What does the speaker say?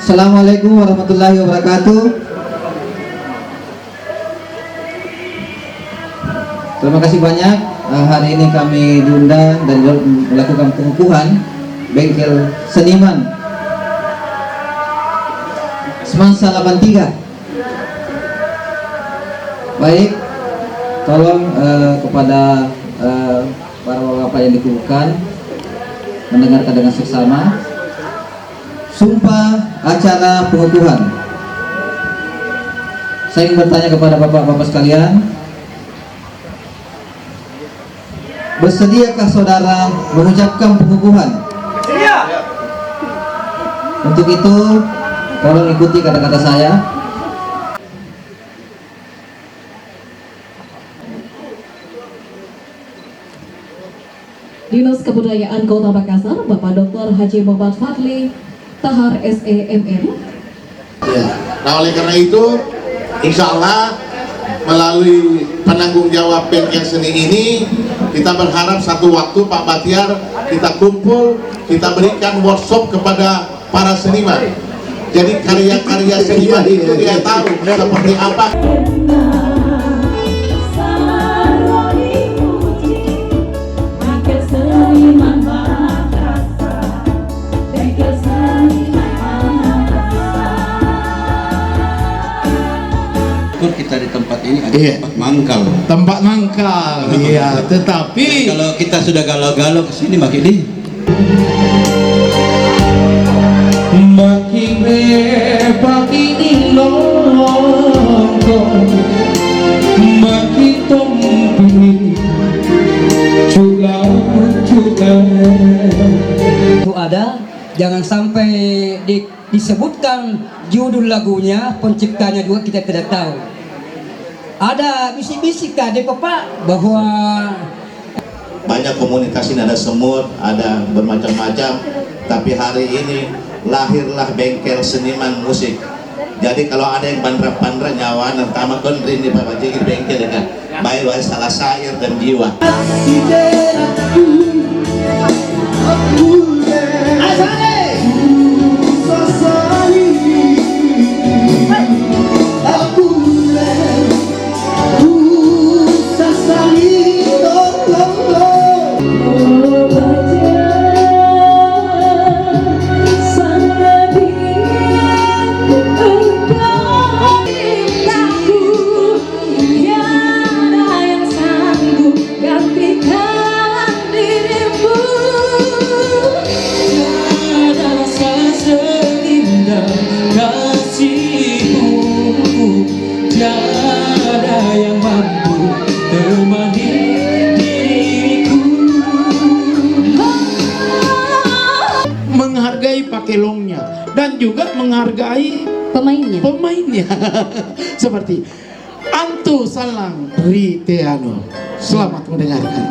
Assalamualaikum warahmatullahi wabarakatuh. Terima kasih banyak. Hari ini kami diundang dan melakukan pengukuhan bengkel seniman Semansa 83. Baik, tolong kepada para bapak yang dikukuhkan mendengarkan dengan seksama sumpah acara pengukuhan. Saya ingin bertanya kepada bapak-bapak sekalian, bersediakah saudara mengucapkan pengukuhan? Siap. Untuk itu, tolong ikuti kata-kata saya. Dinas Kebudayaan Kota Makassar, Bapak Dr. Haji Muhammad Fadli Tahar SEMM. Ya. Nah, oleh karena itu, insya Allah melalui penanggung jawab bengkel seni ini, kita berharap satu waktu Pak Batiar kita kumpul, kita berikan workshop kepada para seniman. Jadi karya-karya seniman itu dia tahu seperti apa. Kita di tempat ini ada tempat mangkal. Tempat mangkal, iya. Tetapi kalau kita sudah galau-galau kesini makin di. Makin bebas ini longkong, makin tompi juga. Itu ada, jangan sampai disebutkan judul lagunya, penciptanya juga kita tidak tahu. Ada bisik-bisik tadi Bapak bahwa Banyak komunitas ini, ada semut, ada bermacam-macam. Tapi hari ini lahirlah bengkel seniman musik. Jadi kalau ada yang pandra-pandra nyawa pertama kondrin di Bapak Jikir bengkel dengan baik salah syair dan jiwa. menghargai pakelongnya dan juga menghargai pemainnya. Seperti Antu Salang Riteano. Selamat mendengarkan.